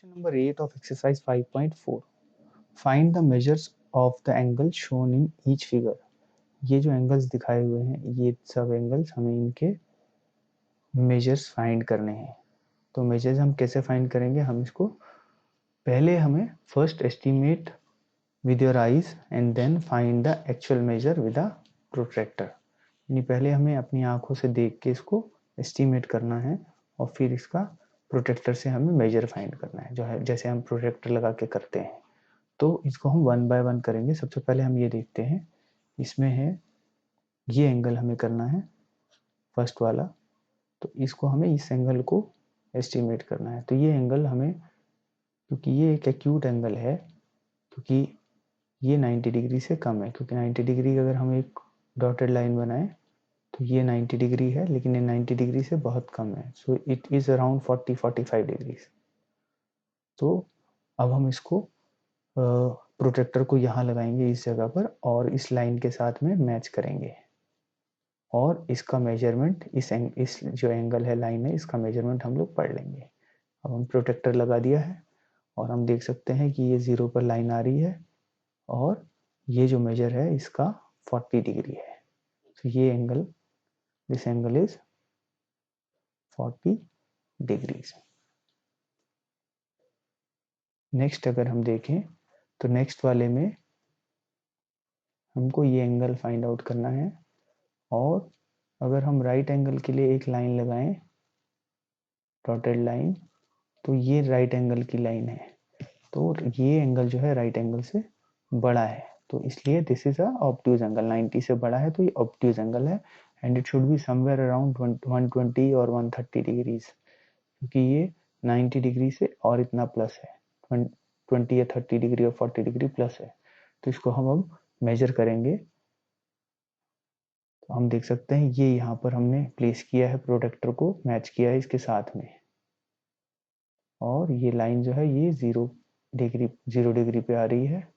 Question number 8 of exercise 5.4. Find the measures of the angle shown in each figure. ये जो angles दिखाए हुए हैं ये सब एंगल्स हमें इनके मेजर्स फाइंड करने हैं। तो मेजर्स हम कैसे फाइंड करेंगे, हम इसको पहले हमें first estimate with your eyes and then find the actual measure with a protractor. यानी पहले हमें अपनी आंखों से देख के इसको एस्टिमेट करना है और फिर इसका प्रोटेक्टर से हमें मेजर फाइंड करना है, जो है जैसे हम प्रोटेक्टर लगा के करते हैं। तो इसको हम वन बाय वन करेंगे। सबसे पहले हम ये देखते हैं, इसमें है ये एंगल हमें करना है फर्स्ट वाला, तो इसको हमें इस एंगल को एस्टिमेट करना है। तो ये एंगल हमें, क्योंकि ये एक एक्यूट एंगल है, क्योंकि ये 90 डिग्री से कम है, क्योंकि 90 डिग्री अगर हम एक डॉटेड लाइन बनाएं तो ये 90 डिग्री है, लेकिन ये 90 डिग्री से बहुत कम है। So it is around 40-45 degree. तो अब हम इसको प्रोटेक्टर को यहाँ लगाएंगे इस जगह पर और इस लाइन के साथ में मैच करेंगे और इसका मेजरमेंट इस जो एंगल है, लाइन है, इसका मेजरमेंट हम लोग पढ़ लेंगे। अब हम प्रोटेक्टर लगा दिया है और हम देख सकते हैं कि ये 0 पर लाइन आ रही है और ये जो मेजर है इसका 40 डिग्री है। तो ये angle, this angle is 40 degrees. Next अगर हम देखें तो नेक्स्ट वाले में हमको ये एंगल फाइंड आउट करना है और अगर हम राइट एंगल के लिए एक लाइन लगाएं, डॉटेड लाइन, तो ये राइट एंगल की लाइन है। तो ये एंगल जो है राइट एंगल से बड़ा है, तो इसलिए this is a obtuse angle. 90 से बड़ा है तो ये ऑब्ट्यूज एंगल है and it should be somewhere around 120 और 130 डिग्रीज, क्योंकि ये 90 डिग्री से और इतना प्लस है, 20 या 30 डिग्री और 40 डिग्री प्लस है। तो इसको हम अब मेजर करेंगे। तो हम देख सकते हैं ये यहाँ पर हमने प्लेस किया है, प्रोटेक्टर को मैच किया है इसके साथ में, और ये लाइन जो है ये 0 डिग्री पे आ रही है।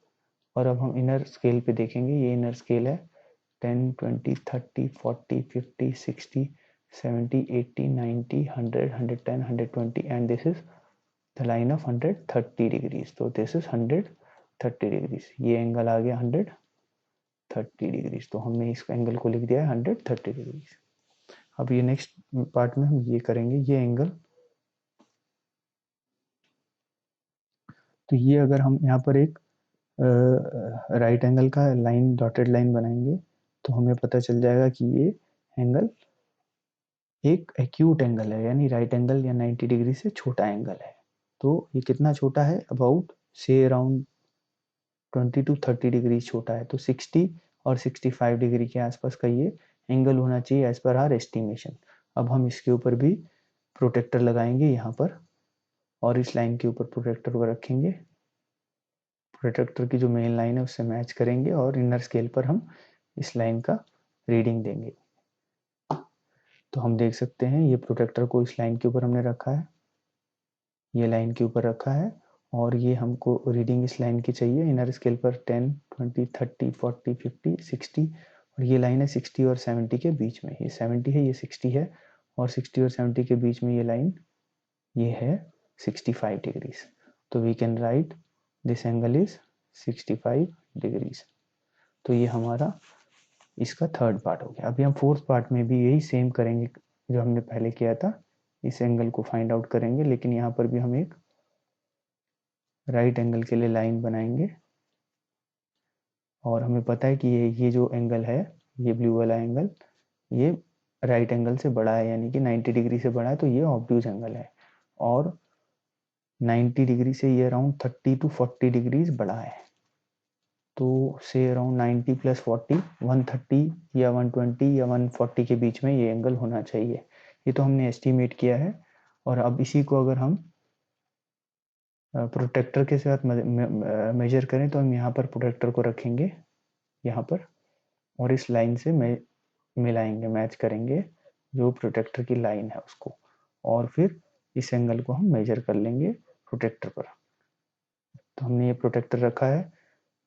और अब हम इनर स्केल पे देखेंगे, ये इनर स्केल है 10, 20, 30, 40, 50, 60, 70, 80, 90, 100, 110, 120 and this is the line of 130 degrees. तो दिस इज 130 डिग्रीज। ये एंगल आ गया 130 डिग्रीज, तो हमने इस एंगल को लिख दिया है 130 डिग्रीज। अब ये नेक्स्ट पार्ट में हम ये करेंगे, ये एंगल, तो ये अगर हम यहाँ पर एक राइट एंगल का लाइन, डॉटेड लाइन बनाएंगे तो हमें पता चल जाएगा कि ये एंगल एक एक्यूट एंगल है, यानी राइट एंगल या 90 डिग्री से छोटा एंगल है। तो ये कितना छोटा है, अबाउट से अराउंड 20 to 30 डिग्री छोटा है। तो 60 और 65 डिग्री के आसपास का ये एंगल होना चाहिए एज पर आर एस्टिमेशन। अब हम इसके ऊपर भी प्रोटेक्टर लगाएंगे यहाँ पर और इस लाइन के ऊपर प्रोटेक्टर को रखेंगे, प्रोटेक्टर की जो मेन लाइन है उससे मैच करेंगे और इनर स्केल पर हम इस लाइन का रीडिंग देंगे। तो हम देख सकते हैं ये प्रोटेक्टर को इस लाइन के ऊपर हमने रखा है, ये लाइन के ऊपर रखा है और ये हमको रीडिंग इस लाइन की चाहिए इनर स्केल पर 10, 20, 30, 40, 50, 60, और ये लाइन है 60 और 70 के बीच में। ये 70 है, ये 60 है और 60 और 70 के बीच में ये लाइन, ये है 65 डिग्रीज। तो we can write this angle is 65 degrees. तो ये हमारा इसका थर्ड पार्ट हो गया। अभी हम फोर्थ पार्ट में भी यही सेम करेंगे जो हमने पहले किया था, इस एंगल को फाइंड आउट करेंगे, लेकिन यहाँ पर भी हम एक राइट एंगल के लिए लाइन बनाएंगे और हमें पता है कि ये जो एंगल है, ये ब्लू वाला एंगल, ये राइट एंगल से बड़ा है, यानी कि 90 डिग्री से बड़ा है, तो ये ऑब्ट्यूज एंगल है और 90 डिग्री से ये अराउंड 30 to 40 डिग्रीज बड़ा है। तो से अराउंड 90 प्लस 40, 130 या 120 या 140 के बीच में ये एंगल होना चाहिए। ये तो हमने एस्टिमेट किया है और अब इसी को अगर हम प्रोटेक्टर के साथ मेजर करें तो हम यहाँ पर प्रोटेक्टर को रखेंगे यहाँ पर और इस लाइन से मिलाएंगे, मैच करेंगे जो प्रोटेक्टर की लाइन है उसको, और फिर इस एंगल को हम मेजर कर लेंगे प्रोटेक्टर पर। तो हमने ये प्रोटेक्टर रखा है,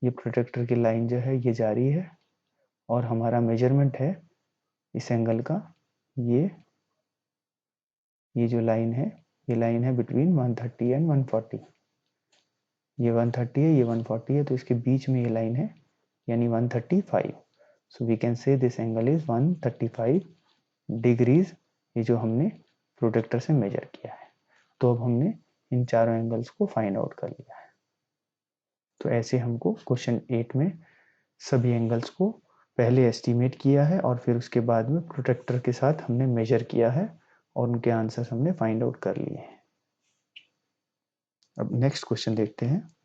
ये प्रोटेक्टर की लाइन जो है ये जा रही है और हमारा मेजरमेंट है इस एंगल का, ये जो लाइन है ये लाइन है बिटवीन 130 एंड 140, ये 130 है, ये 140 है, तो इसके बीच में ये लाइन है, यानी 135। So we can say this angle is 135 degrees, ये जो हमने प्रोटेक्टर से मेजर किया है। तो अब हमने इन चारों एंगल्स को फाइंड आउट कर लिया है। तो ऐसे हमको क्वेश्चन 8 में सभी एंगल्स को पहले एस्टीमेट किया है और फिर उसके बाद में प्रोटेक्टर के साथ हमने मेजर किया है और उनके आंसर्स हमने फाइंड आउट कर लिए हैं। अब नेक्स्ट क्वेश्चन देखते हैं।